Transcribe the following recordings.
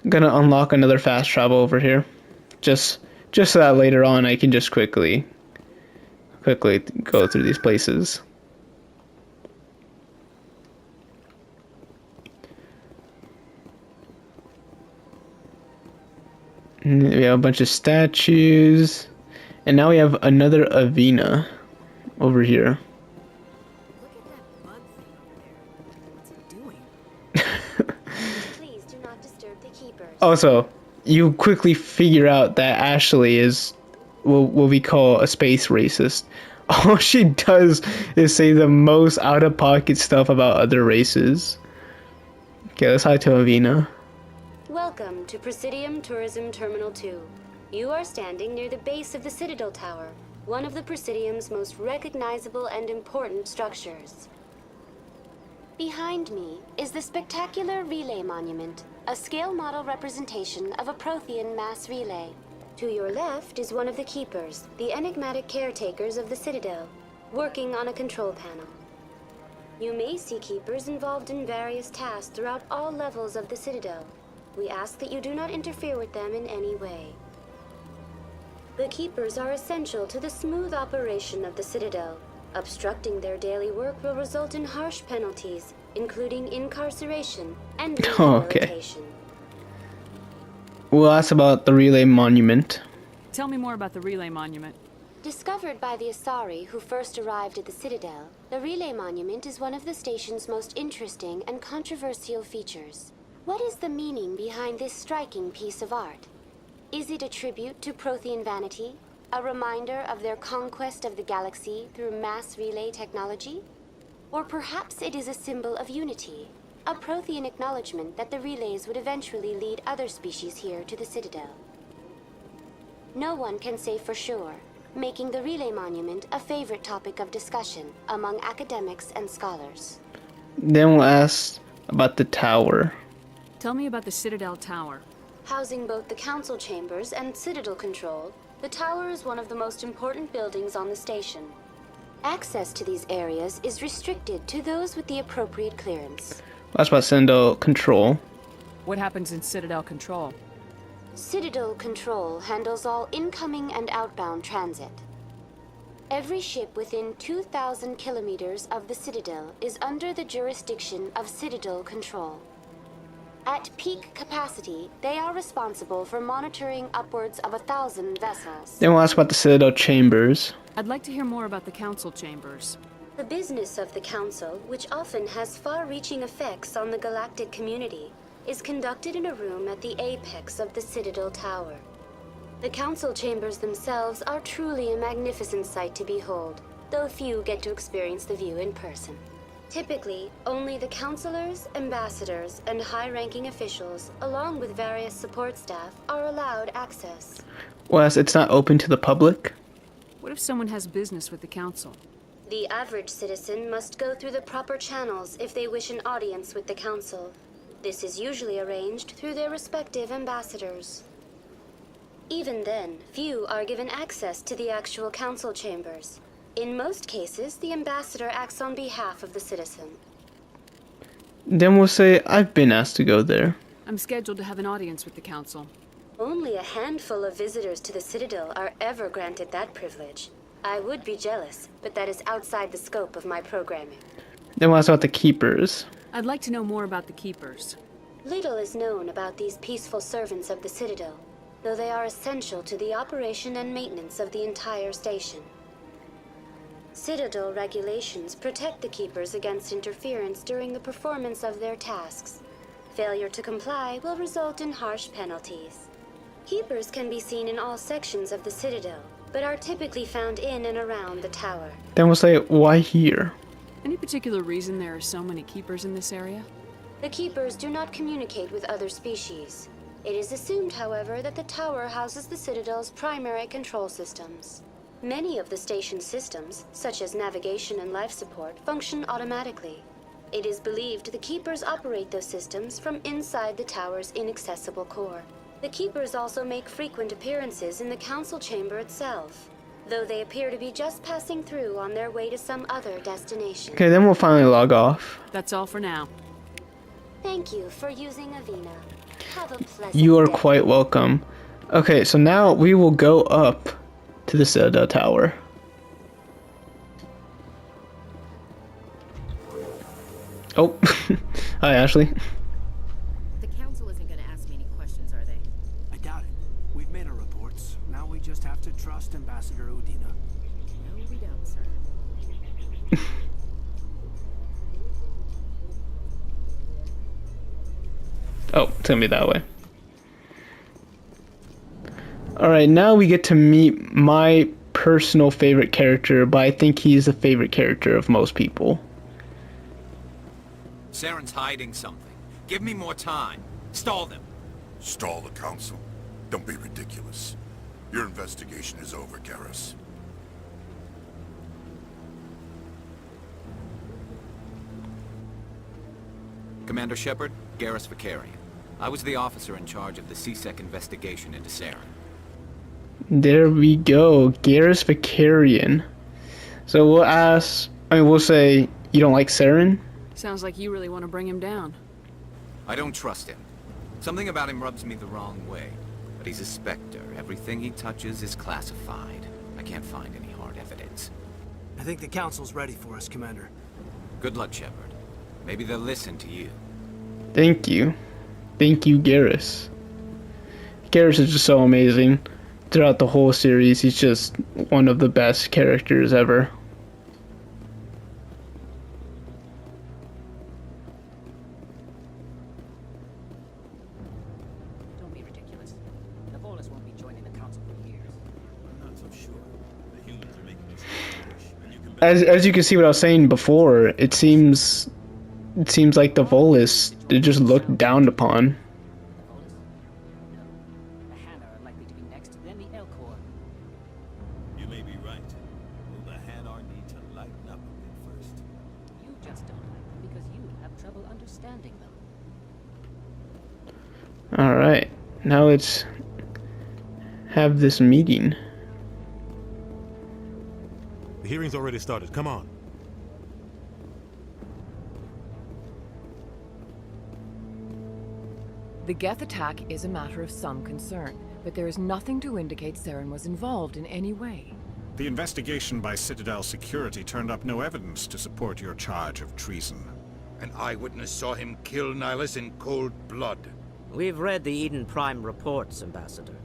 gonna unlock another fast travel over here. Just so that later on I can just quickly go through these places. And we have a bunch of statues. And now we have another Avena over here. Look at that bug thing over there. What's it doing? Please do not disturb the keepers. Also, you quickly figure out that Ashley is what we call a space racist. All she does is say the most out-of-pocket stuff about other races. Okay, let's hi to Avena. Welcome to Presidium Tourism Terminal 2. You are standing near the base of the Citadel Tower, one of the Presidium's most recognizable and important structures. Behind me is the spectacular Relay Monument, a scale model representation of a Prothean mass relay. To your left is one of the Keepers, the enigmatic caretakers of the Citadel, working on a control panel. You may see Keepers involved in various tasks throughout all levels of the Citadel. We ask that you do not interfere with them in any way. The Keepers are essential to the smooth operation of the Citadel. Obstructing their daily work will result in harsh penalties, including incarceration and rehabilitation. We'll ask about the Relay Monument. Tell me more about the Relay Monument. Discovered by the Asari who first arrived at the Citadel, the Relay Monument is one of the station's most interesting and controversial features. What is the meaning behind this striking piece of art? Is it a tribute to Prothean vanity? A reminder of their conquest of the galaxy through mass relay technology? Or perhaps it is a symbol of unity, a Prothean acknowledgement that the relays would eventually lead other species here to the Citadel. No one can say for sure, making the Relay Monument a favorite topic of discussion among academics and scholars. Then we'll ask about the tower. Tell me about the Citadel Tower. Housing both the council chambers and Citadel control, the tower is one of the most important buildings on the station. Access to these areas is restricted to those with the appropriate clearance. That's about Citadel Control. What happens in Citadel Control? Citadel Control handles all incoming and outbound transit. Every ship within 2,000 kilometers of the Citadel is under the jurisdiction of Citadel Control. At peak capacity, they are responsible for monitoring upwards of 1,000 vessels. Then we'll ask about the Citadel Chambers. I'd like to hear more about the Council Chambers. The business of the Council, which often has far-reaching effects on the galactic community, is conducted in a room at the apex of the Citadel Tower. The Council Chambers themselves are truly a magnificent sight to behold, though few get to experience the view in person. Typically, only the councilors, ambassadors, and high-ranking officials, along with various support staff, are allowed access. Well, it's not open to the public. What if someone has business with the Council? The average citizen must go through the proper channels if they wish an audience with the Council. This is usually arranged through their respective ambassadors. Even then, few are given access to the actual Council chambers. In most cases, the ambassador acts on behalf of the citizen. Then we'll say, I've been asked to go there. I'm scheduled to have an audience with the Council. Only a handful of visitors to the Citadel are ever granted that privilege. I would be jealous, but that is outside the scope of my programming. Then we'll ask about the Keepers. I'd like to know more about the Keepers. Little is known about these peaceful servants of the Citadel, though they are essential to the operation and maintenance of the entire station. Citadel regulations protect the Keepers against interference during the performance of their tasks. Failure to comply will result in harsh penalties. Keepers can be seen in all sections of the Citadel, but are typically found in and around the tower. Then we'll say, why here? Any particular reason there are so many Keepers in this area? The Keepers do not communicate with other species. It is assumed, however, that the tower houses the Citadel's primary control systems. Many of the station's systems, such as navigation and life support, function automatically. It is believed the Keepers operate those systems from inside the tower's inaccessible core. The Keepers also make frequent appearances in the Council chamber itself, though they appear to be just passing through on their way to some other destination. Okay, then we'll finally log off. That's all for now. Thank you for using Avena. Have a pleasant You are day. quite welcome. Okay, so now we will go up to the Citadel Tower. Oh, hi Ashley. The council isn't going to ask me any questions, are they? I doubt it. We've made our reports. Now we just have to trust Ambassador Udina. No, we don't, sir. Oh, it's gonna be that way. Alright, now we get to meet my personal favorite character, but I think he's the favorite character of most people. Saren's hiding something. Give me more time. Stall them. Stall the council? Don't be ridiculous. Your investigation is over, Garrus. Commander Shepard, Garrus Vicarian. I was the officer in charge of the CSEC investigation into Saren. There we go, Garrus Vicarian. So we'll say, you don't like Saren? Sounds like you really want to bring him down. I don't trust him. Something about him rubs me the wrong way. But he's a Spectre. Everything he touches is classified. I can't find any hard evidence. I think the council's ready for us, Commander. Good luck, Shepard. Maybe they'll listen to you. Thank you. Thank you, Garrus. Garrus is just so amazing. Throughout the whole series, he's just one of the best characters ever. Don't be ridiculous. The Volus won't be joining the council for years. I'm not so sure. The humans are making this push, and you can bet As you can see what I was saying before, it seems like the Volus, they're just looked down upon. The Volus? No. The Hana are likely to be next, then the Elcor. you may be right. Well, the Hanar need to lighten up a bit first. You just don't like them because you have trouble understanding them. Alright, now let's have this meeting. The hearing's already started. Come on. The Geth attack is a matter of some concern, but there is nothing to indicate Saren was involved in any way. The investigation by Citadel Security turned up no evidence to support your charge of treason. An eyewitness saw him kill Nihilus in cold blood. We've read the Eden Prime reports, Ambassador.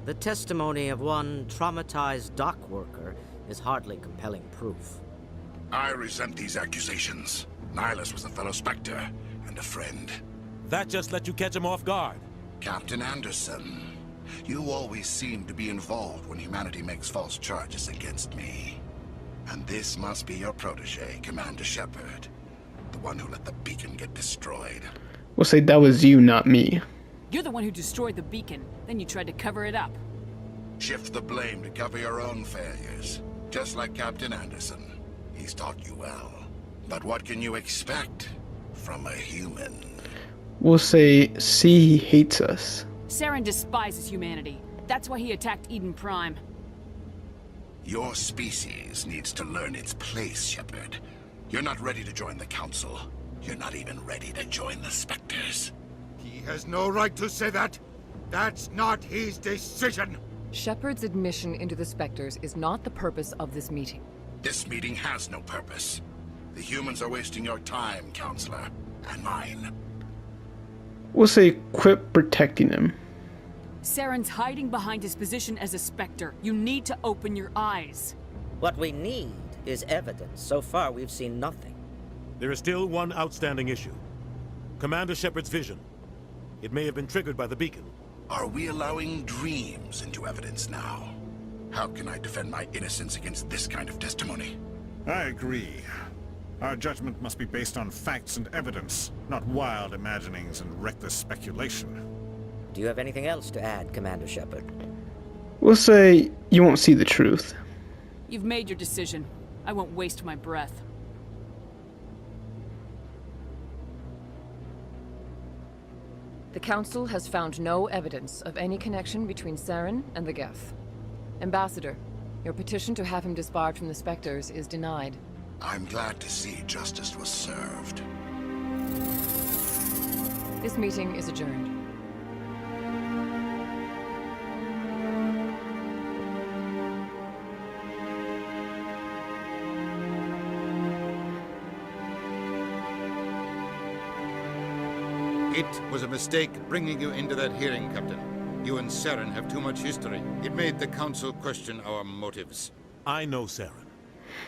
The testimony of one traumatized dock worker is hardly compelling proof. I resent these accusations. Nihilus was a fellow Spectre and a friend. That just let you catch him off guard. Captain Anderson, you always seem to be involved when humanity makes false charges against me. And this must be your protege, Commander Shepard. The one who let the beacon get destroyed. We'll say that was you, not me. You're the one who destroyed the beacon, then you tried to cover it up. Shift the blame to cover your own failures. Just like Captain Anderson. He's taught you well. But what can you expect from a human? We'll say, see, he hates us. Saren despises humanity. That's why he attacked Eden Prime. Your species needs to learn its place, Shepard. You're not ready to join the Council. You're not even ready to join the Spectres. He has no right to say that. That's not his decision. Shepard's admission into the Spectres is not the purpose of this meeting. This meeting has no purpose. The humans are wasting your time, Counselor, and mine. We'll say, quit protecting him. Saren's hiding behind his position as a Spectre. You need to open your eyes. What we need is evidence. So far, we've seen nothing. There is still one outstanding issue. Commander Shepard's vision. It may have been triggered by the beacon. Are we allowing dreams into evidence now? How can I defend my innocence against this kind of testimony? I agree. Our judgment must be based on facts and evidence, not wild imaginings and reckless speculation. Do you have anything else to add, Commander Shepard? We'll say, you won't see the truth. You've made your decision. I won't waste my breath. The Council has found no evidence of any connection between Saren and the Geth. Ambassador, your petition to have him disbarred from the Spectres is denied. I'm glad to see justice was served. This meeting is adjourned. It was a mistake bringing you into that hearing, Captain. You and Saren have too much history. It made the Council question our motives. I know Saren.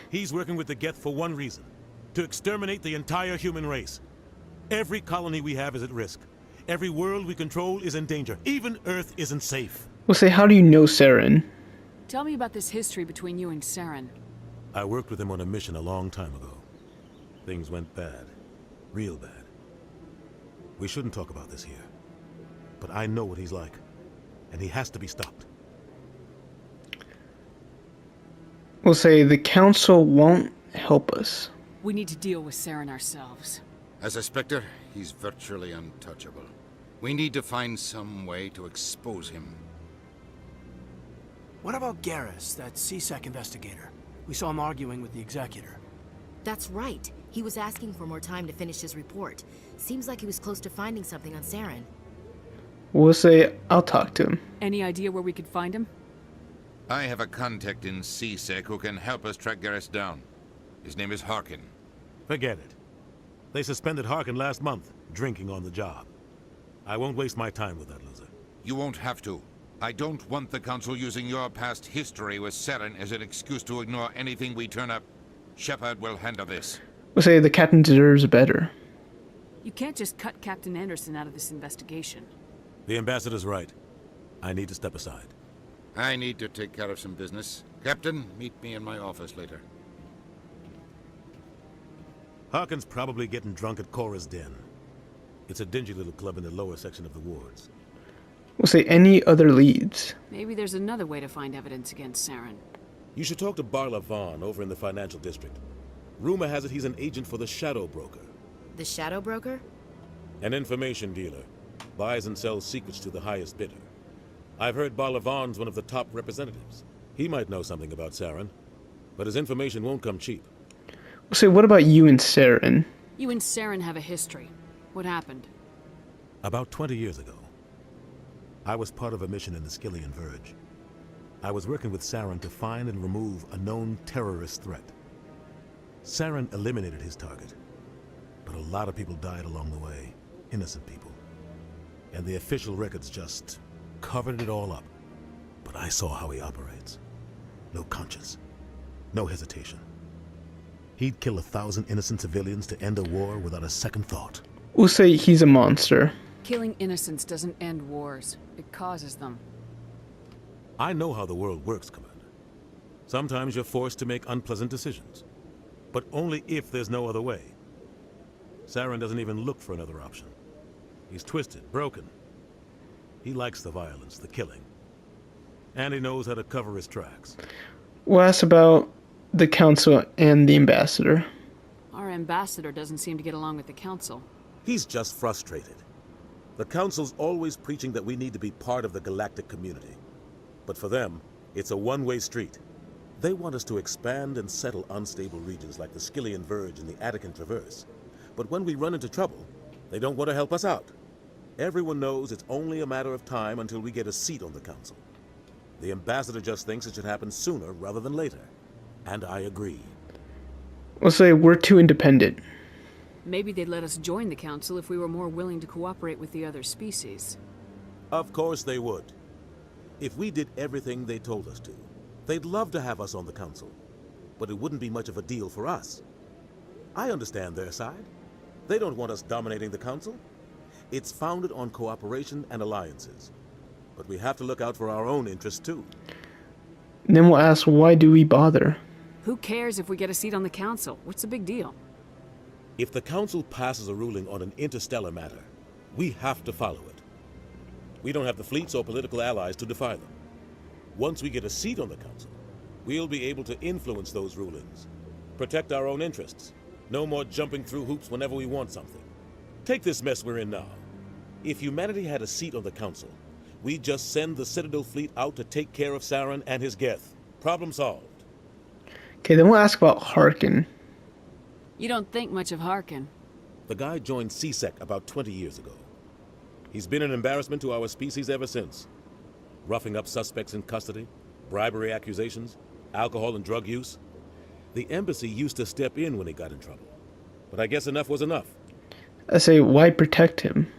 He's working with the Geth for one reason. To exterminate the entire human race. Every colony we have is at risk. Every world we control is in danger. Even Earth isn't safe. We'll say, how do you know Saren? Tell me about this history between you and Saren. I worked with him on a mission a long time ago. Things went bad. Real bad. We shouldn't talk about this here. But I know what he's like. And he has to be stopped. We'll say, the Council won't help us. We need to deal with Saren ourselves. As a Spectre, he's virtually untouchable. We need to find some way to expose him. What about Garrus, that CSEC investigator? We saw him arguing with the Executor. That's right. He was asking for more time to finish his report. Seems like he was close to finding something on Saren. We'll say, I'll talk to him. Any idea where we could find him? I have a contact in CSEC who can help us track Garrus down. His name is Harkin. Forget it. They suspended Harkin last month, drinking on the job. I won't waste my time with that loser. You won't have to. I don't want the Council using your past history with Saren as an excuse to ignore anything we turn up. Shepard will handle this. We'll say, the captain deserves better. You can't just cut Captain Anderson out of this investigation. The ambassador's right. I need to step aside. I need to take care of some business. Captain, meet me in my office later. Harkin's probably getting drunk at Cora's Den. It's a dingy little club in the lower section of the wards. We'll say, any other leads? Maybe there's another way to find evidence against Saren. You should talk to Barla Vaughn over in the financial district. Rumor has it he's an agent for the Shadow Broker. The Shadow Broker? An information dealer. Buys and sells secrets to the highest bidder. I've heard Barla Vaughn's one of the top representatives. He might know something about Saren, but his information won't come cheap. We'll say, what about you and Saren? You and Saren have a history. What happened? About 20 years ago, I was part of a mission in the Skillian Verge. I was working with Saren to find and remove a known terrorist threat. Saren eliminated his target, but a lot of people died along the way, innocent people. And the official records just covered it all up. But I saw how he operates. No conscience, no hesitation. He'd kill 1,000 innocent civilians to end a war without a second thought. We'll say, he's a monster. Killing innocents doesn't end wars. It causes them. I know how the world works, Commander. Sometimes you're forced to make unpleasant decisions. But only if there's no other way. Saren doesn't even look for another option. He's twisted, broken. He likes the violence, the killing. And he knows how to cover his tracks. We'll ask about the Council and the Ambassador. Our ambassador doesn't seem to get along with the Council. He's just frustrated. The Council's always preaching that we need to be part of the galactic community. But for them, it's a one-way street. They want us to expand and settle unstable regions like the Skillian Verge and the Attican Traverse. But when we run into trouble, they don't want to help us out. Everyone knows it's only a matter of time until we get a seat on the Council. The Ambassador just thinks it should happen sooner rather than later. And I agree. We'll say, we're too independent. Maybe they'd let us join the Council if we were more willing to cooperate with the other species. Of course they would. If we did everything they told us to, they'd love to have us on the Council. But it wouldn't be much of a deal for us. I understand their side. They don't want us dominating the Council. It's founded on cooperation and alliances. But we have to look out for our own interests too. And then we'll ask, why do we bother? Who cares if we get a seat on the Council? What's the big deal? If the Council passes a ruling on an interstellar matter, we have to follow it. We don't have the fleets or political allies to defy them. Once we get a seat on the Council, we'll be able to influence those rulings, protect our own interests. No more jumping through hoops whenever we want something. Take this mess we're in now. If humanity had a seat on the Council, we'd just send the Citadel fleet out to take care of Saren and his Geth. Problem solved. Okay, then we'll ask about Harkin. You don't think much of Harkin. The guy joined CSEC about 20 years ago. He's been an embarrassment to our species ever since. Roughing up suspects in custody, bribery accusations, alcohol and drug use. The embassy used to step in when he got in trouble. But I guess enough was enough. I say, why protect him?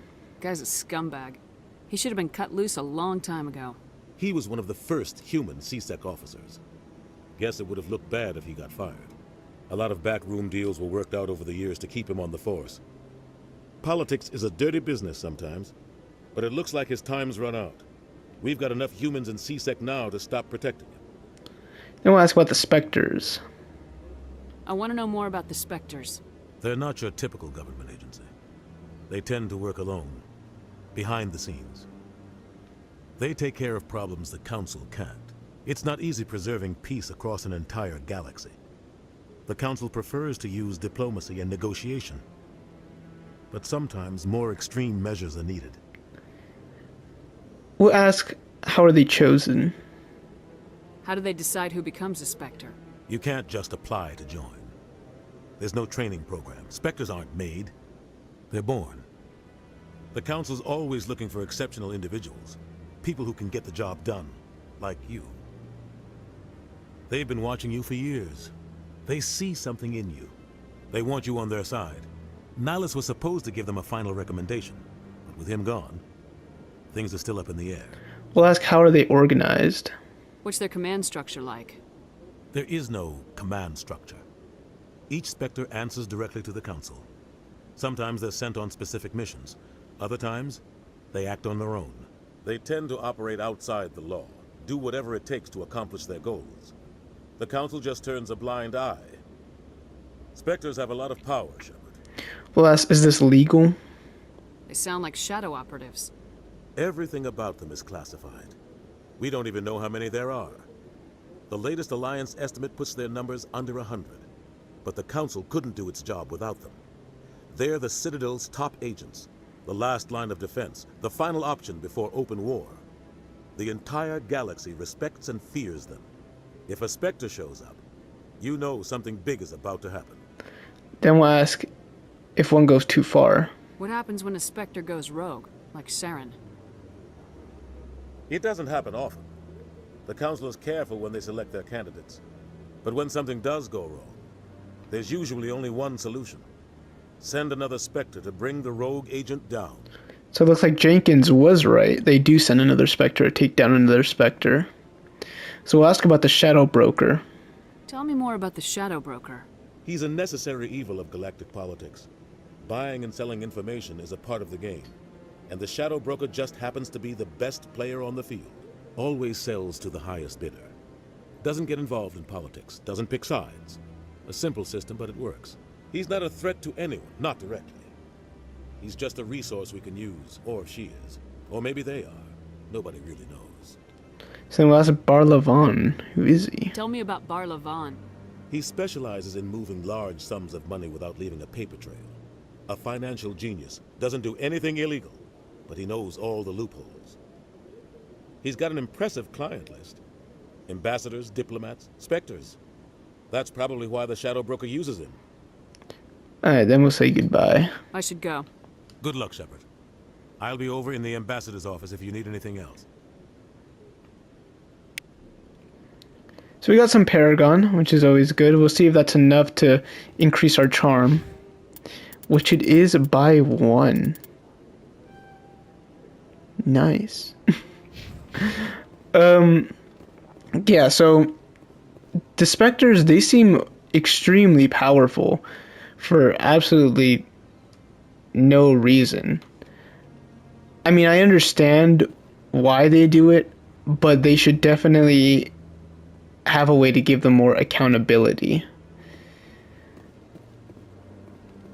Guy's a scumbag. He should have been cut loose a long time ago. He was one of the first human C-Sec officers. Guess it would have looked bad if he got fired. A lot of backroom deals were worked out over the years to keep him on the force. Politics is a dirty business sometimes, but it looks like his time's run out. We've got enough humans in C-Sec now to stop protecting him. Then we'll ask about the Spectres. I want to know more about the Spectres. They're not your typical government agency. They tend to work alone, behind the scenes. They take care of problems the Council can't. It's not easy preserving peace across an entire galaxy. The Council prefers to use diplomacy and negotiation. But sometimes more extreme measures are needed. We'll ask, how are they chosen? How do they decide who becomes a Spectre? You can't just apply to join. There's no training program. Spectres aren't made. They're born. The Council's always looking for exceptional individuals. People who can get the job done, like you. They've been watching you for years. They see something in you. They want you on their side. Nihilus was supposed to give them a final recommendation, but with him gone, things are still up in the air. We'll ask, how are they organized? What's their command structure like? There is no command structure. Each Spectre answers directly to the Council. Sometimes they're sent on specific missions. Other times, they act on their own. They tend to operate outside the law, do whatever it takes to accomplish their goals. The Council just turns a blind eye. Spectres have a lot of power, Shepard. We'll ask, is this legal? They sound like shadow operatives. Everything about them is classified. We don't even know how many there are. The latest Alliance estimate puts their numbers under 100. But the Council couldn't do its job without them. They're the Citadel's top agents, the last line of defense, the final option before open war. The entire galaxy respects and fears them. If a Spectre shows up, you know something big is about to happen. Then we'll ask if one goes too far. What happens when a Spectre goes rogue, like Saren? It doesn't happen often. The Council is careful when they select their candidates. But when something does go wrong, there's usually only one solution. Send another Spectre to bring the rogue agent down. So it looks like Jenkins was right. They do send another Spectre to take down another Spectre. So we'll ask about the Shadow Broker. Tell me more about the Shadow Broker. He's a necessary evil of galactic politics. Buying and selling information is a part of the game. And the Shadow Broker just happens to be the best player on the field. Always sells to the highest bidder. Doesn't get involved in politics. Doesn't pick sides. A simple system, but it works. He's not a threat to anyone, not directly. He's just a resource we can use, or she is. Or maybe they are. Nobody really knows. So we'll ask Bar Levon. Who is he? Tell me about Bar Levon. He specializes in moving large sums of money without leaving a paper trail. A financial genius. Doesn't do anything illegal, but he knows all the loopholes. He's got an impressive client list. Ambassadors, diplomats, Spectres. That's probably why the Shadow Broker uses him. Alright, then we'll say goodbye. I should go. Good luck, Shepard. I'll be over in the ambassador's office if you need anything else. So we got some Paragon, which is always good. We'll see if that's enough to increase our charm. Which it is by 1. Nice. Yeah, so the Spectres, they seem extremely powerful for absolutely no reason. I mean, I understand why they do it, but they should definitely have a way to give them more accountability.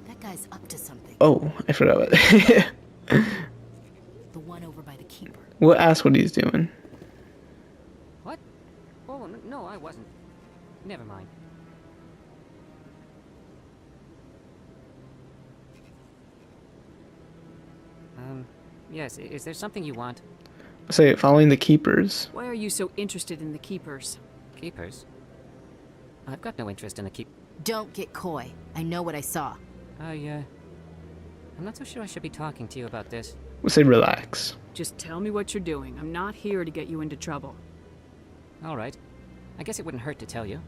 That guy's up to something. Oh, I forgot about that. The one over by the keeper. We'll ask what he's doing. What? Oh, no, I wasn't. Never mind. Yes, is there something you want? Say, following the Keepers. Why are you so interested in the Keepers? Keepers? I've got no interest in the keep... Don't get coy. I know what I saw. I'm not so sure I should be talking to you about this. We'll say relax. Just tell me what you're doing. I'm not here to get you into trouble. Alright. I guess it wouldn't hurt to tell you.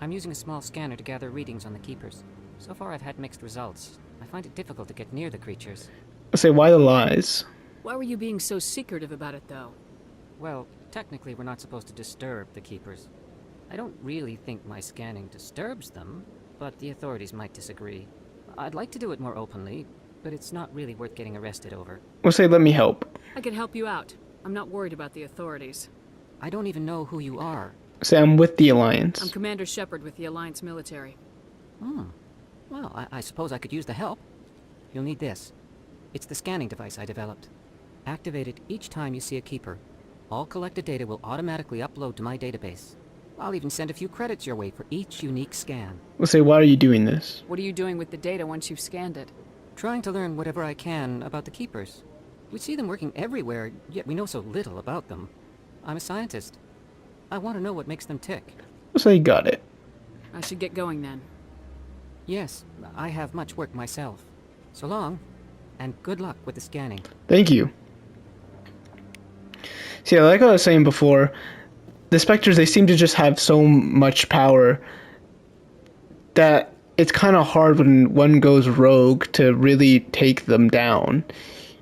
I'm using a small scanner to gather readings on the Keepers. So far I've had mixed results. I find it difficult to get near the creatures. I'll say, why the lies? Why were you being so secretive about it, though? Well, technically we're not supposed to disturb the Keepers. I don't really think my scanning disturbs them, but the authorities might disagree. I'd like to do it more openly, but it's not really worth getting arrested over. We'll say, let me help. I could help you out. I'm not worried about the authorities. I don't even know who you are. Say, I'm with the Alliance. I'm Commander Shepard with the Alliance military. Well, I suppose I could use the help. You'll need this. It's the scanning device I developed. Activate it each time you see a Keeper. All collected data will automatically upload to my database. I'll even send a few credits your way for each unique scan. We'll say, why are you doing this? What are you doing with the data once you've scanned it? Trying to learn whatever I can about the Keepers. We see them working everywhere, yet we know so little about them. I'm a scientist. I want to know what makes them tick. We'll say, got it. I should get going then. Yes, I have much work myself. So long, and good luck with the scanning. Thank you. See, like I was saying before, the Spectres, they seem to just have so much power that it's kind of hard when one goes rogue to really take them down.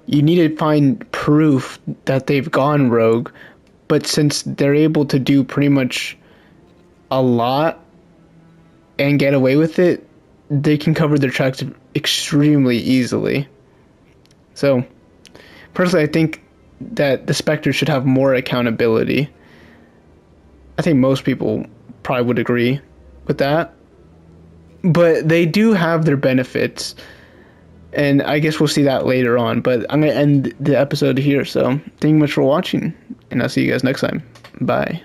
You need to find proof that they've gone rogue, but since they're able to do pretty much a lot and get away with it, they can cover their tracks extremely easily. So, personally, I think that the Spectres should have more accountability. I think most people probably would agree with that. But they do have their benefits. And I guess we'll see that later on. But I'm going to end the episode here. So, thank you much for watching. And I'll see you guys next time. Bye.